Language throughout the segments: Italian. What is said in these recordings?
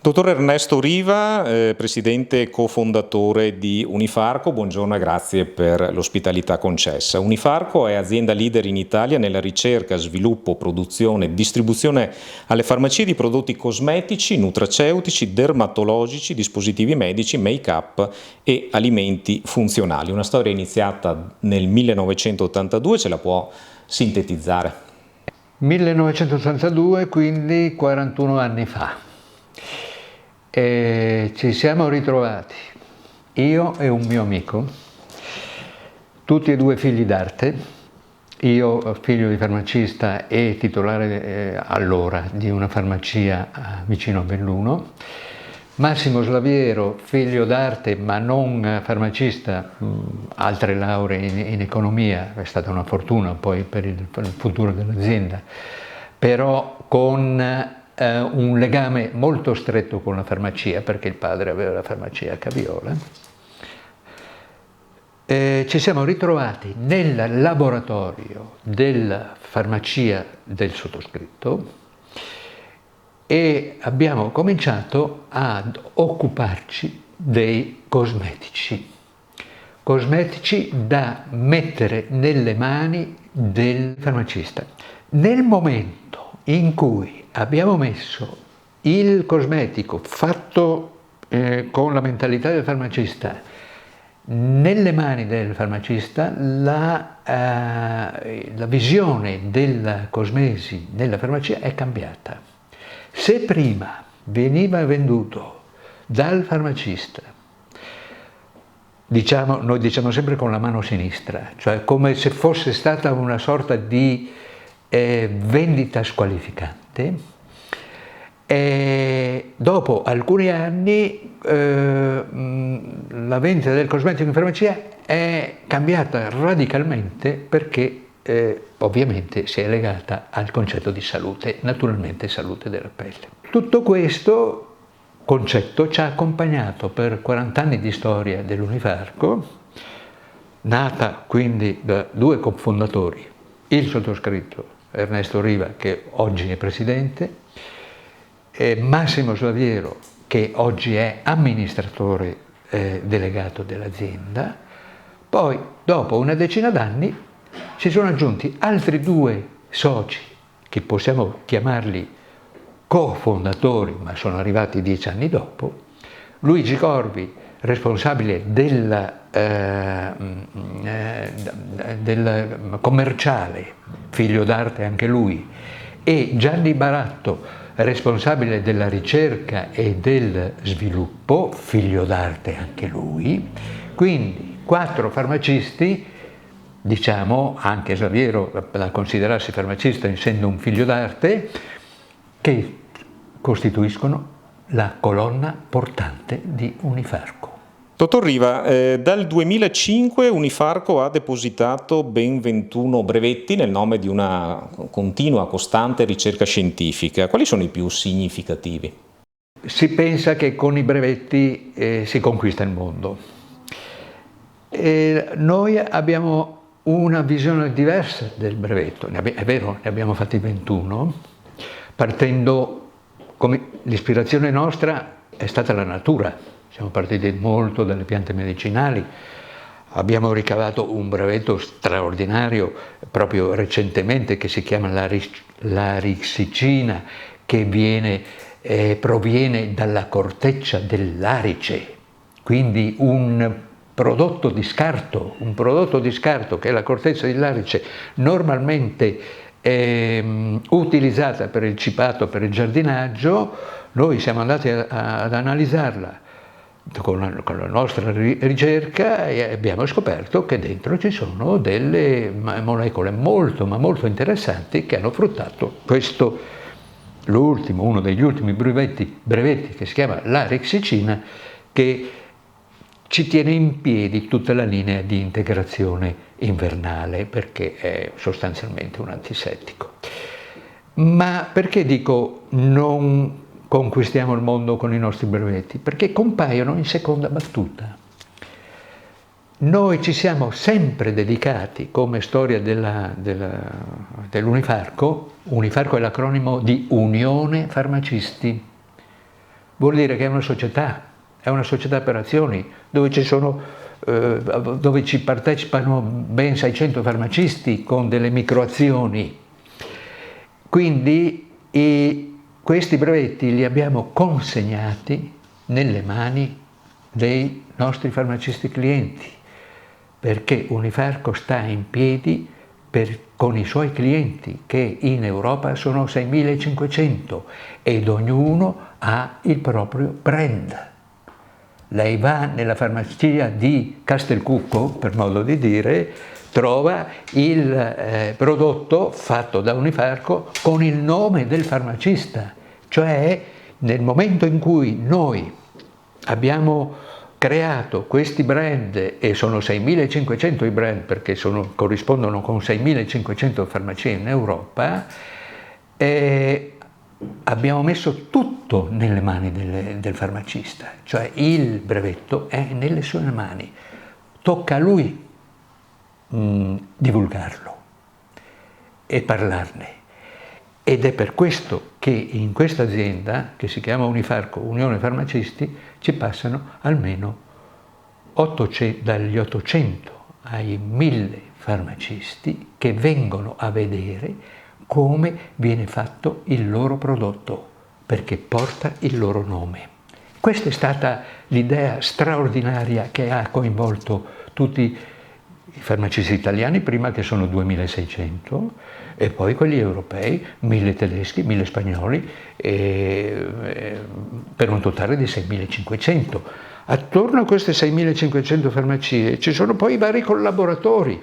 Dottor Ernesto Riva, presidente e cofondatore di Unifarco, buongiorno e grazie per l'ospitalità concessa. Unifarco è azienda leader in Italia nella ricerca, sviluppo, produzione e distribuzione alle farmacie di prodotti cosmetici, nutraceutici, dermatologici, dispositivi medici, make-up e alimenti funzionali. Una storia iniziata nel 1982, ce la può sintetizzare? 1982, quindi 41 anni fa. Ci siamo ritrovati, io e un mio amico, tutti e due figli d'arte, io figlio di farmacista e titolare allora di una farmacia vicino a Belluno, Massimo Slaviero, figlio d'arte ma non farmacista, altre lauree in economia, è stata una fortuna poi per il futuro dell'azienda, però con un legame molto stretto con la farmacia, perché il padre aveva la farmacia a Caviola. Ci siamo ritrovati nel laboratorio della farmacia del sottoscritto e abbiamo cominciato ad occuparci dei cosmetici da mettere nelle mani del farmacista. Nel momento in cui abbiamo messo il cosmetico fatto con la mentalità del farmacista nelle mani del farmacista, la visione della cosmesi nella farmacia è cambiata. Se prima veniva venduto dal farmacista, noi diciamo sempre con la mano sinistra, cioè come se fosse stata una sorta di vendita squalificante, e dopo alcuni anni la vendita del cosmetico in farmacia è cambiata radicalmente perché ovviamente si è legata al concetto di salute, naturalmente salute della pelle. Tutto questo concetto ci ha accompagnato per 40 anni di storia dell'Unifarco, nata quindi da due cofondatori, il sottoscritto Ernesto Riva, che oggi è presidente, e Massimo Slaviero, che oggi è amministratore delegato dell'azienda. Poi, dopo una decina d'anni, si sono aggiunti altri due soci, che possiamo chiamarli cofondatori, ma sono arrivati 10 anni dopo. Luigi Corvi, responsabile del commerciale, figlio d'arte anche lui, e Gianni Baratto, responsabile della ricerca e del sviluppo, figlio d'arte anche lui. Quindi 4 farmacisti, diciamo anche Slaviero da considerarsi farmacista essendo un figlio d'arte, che costituiscono la colonna portante di Unifarco. Dottor Riva, dal 2005 Unifarco ha depositato ben 21 brevetti nel nome di una continua, costante ricerca scientifica. Quali sono i più significativi? Si pensa che con i brevetti si conquista il mondo. Noi abbiamo una visione diversa del brevetto, è vero, ne abbiamo fatti 21, partendo, come l'ispirazione nostra è stata la natura. Siamo partiti molto dalle piante medicinali, abbiamo ricavato un brevetto straordinario proprio recentemente che si chiama l'arixicina, che proviene dalla corteccia dell'arice, quindi un prodotto di scarto che è la corteccia dell'arice, normalmente utilizzata per il cipato, per il giardinaggio. Noi siamo andati ad analizzarla con la nostra ricerca e abbiamo scoperto che dentro ci sono delle molecole molto ma molto interessanti che hanno fruttato uno degli ultimi brevetti che si chiama l'arixicina, che ci tiene in piedi tutta la linea di integrazione invernale perché è sostanzialmente un antisettico. Ma perché dico non conquistiamo il mondo con i nostri brevetti? Perché compaiono in seconda battuta. Noi ci siamo sempre dedicati, come storia dell'Unifarco, Unifarco è l'acronimo di Unione Farmacisti, vuol dire che è una società per azioni dove dove ci partecipano ben 600 farmacisti con delle microazioni. Quindi questi brevetti li abbiamo consegnati nelle mani dei nostri farmacisti clienti, perché Unifarco sta in piedi con i suoi clienti, che in Europa sono 6.500 ed ognuno ha il proprio brand. Lei va nella farmacia di Castelcucco, per modo di dire, trova il prodotto fatto da Unifarco con il nome del farmacista, cioè nel momento in cui noi abbiamo creato questi brand, e sono 6.500 i brand perché corrispondono con 6.500 farmacie in Europa, abbiamo messo tutto nelle mani del farmacista, cioè il brevetto è nelle sue mani, tocca a lui divulgarlo e parlarne. Ed è per questo che in questa azienda, che si chiama Unifarco, Unione Farmacisti, ci passano almeno dagli 800 ai 1000 farmacisti che vengono a vedere come viene fatto il loro prodotto, perché porta il loro nome. Questa è stata l'idea straordinaria che ha coinvolto tutti i farmacisti italiani, prima, che sono 2600, e poi quelli europei, 1000 tedeschi, 1000 spagnoli, per un totale di 6500. Attorno a queste 6500 farmacie ci sono poi i vari collaboratori,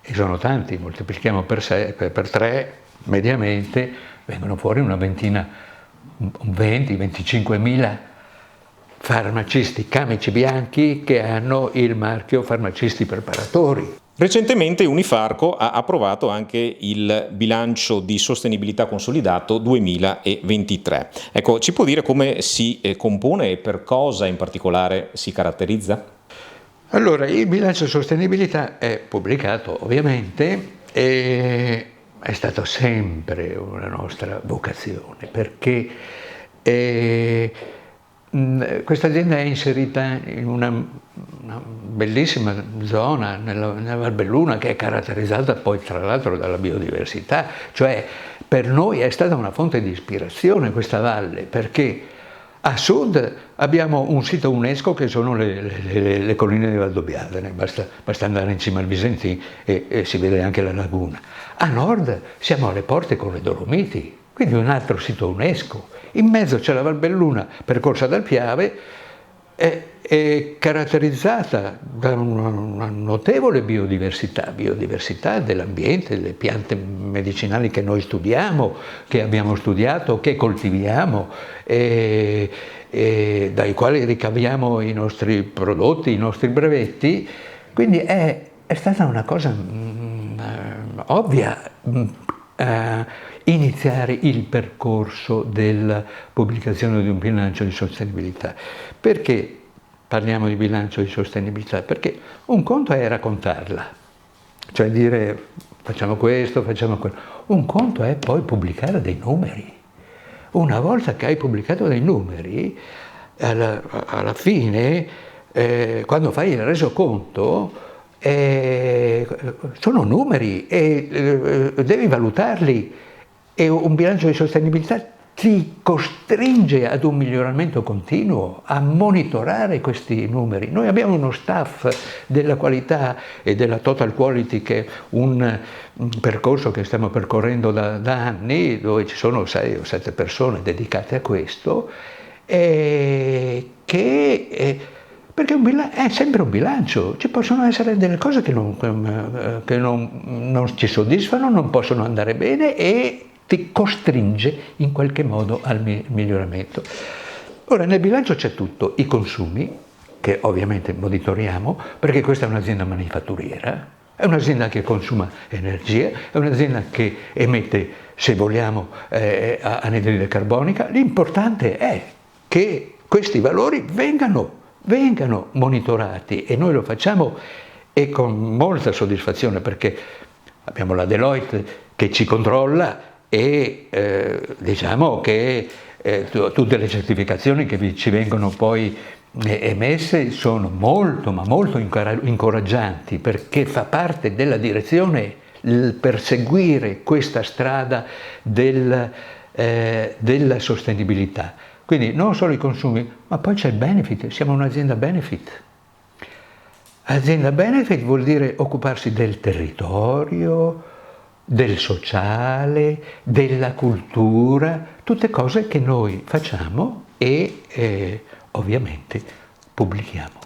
e sono tanti, moltiplichiamo per 3, mediamente vengono fuori una ventina, 20-25.000 farmacisti camici bianchi che hanno il marchio farmacisti preparatori. Recentemente Unifarco ha approvato anche il bilancio di sostenibilità consolidato 2023. Ecco, ci può dire come si compone e per cosa in particolare si caratterizza? Allora, il bilancio di sostenibilità è pubblicato ovviamente e è stata sempre una nostra vocazione, perché questa azienda è inserita in una bellissima zona nella Val Belluna, che è caratterizzata poi tra l'altro dalla biodiversità, cioè per noi è stata una fonte di ispirazione questa valle, perché a sud abbiamo un sito UNESCO che sono le colline di Valdobbiadene, basta andare in cima al Visentin e si vede anche la laguna. A nord siamo alle porte con le Dolomiti, quindi un altro sito UNESCO. In mezzo c'è la Val Belluna, percorsa dal Piave, è caratterizzata da una notevole biodiversità dell'ambiente, delle piante medicinali che noi studiamo, che abbiamo studiato, che coltiviamo, e dai quali ricaviamo i nostri prodotti, i nostri brevetti. Quindi è stata una cosa ovvia iniziare il percorso della pubblicazione di un bilancio di sostenibilità. Perché parliamo di bilancio di sostenibilità? Perché un conto è raccontarla, cioè dire facciamo questo, facciamo quello. Un conto è poi pubblicare dei numeri. Una volta che hai pubblicato dei numeri, alla fine, quando fai il resoconto, sono numeri e devi valutarli, e un bilancio di sostenibilità ti costringe ad un miglioramento continuo, a monitorare questi numeri. Noi abbiamo uno staff della qualità e della total quality, che è un percorso che stiamo percorrendo da anni, dove ci sono 6 o 7 persone dedicate a questo, perché è sempre un bilancio. Ci possono essere delle cose che non ci soddisfano, non possono andare bene, e ti costringe in qualche modo al miglioramento. Ora, nel bilancio c'è tutto: i consumi, che ovviamente monitoriamo, perché questa è un'azienda manifatturiera, è un'azienda che consuma energia, è un'azienda che emette, se vogliamo, anidride carbonica. L'importante è che questi valori vengano monitorati, e noi lo facciamo, e con molta soddisfazione, perché abbiamo la Deloitte che ci controlla, e diciamo che tutte le certificazioni che ci vengono poi emesse sono molto, ma molto incoraggianti, perché fa parte della direzione il perseguire questa strada della sostenibilità. Quindi non solo i consumi, ma poi c'è il benefit, siamo un'azienda benefit. Azienda benefit vuol dire occuparsi del territorio, del sociale, della cultura, tutte cose che noi facciamo e ovviamente pubblichiamo.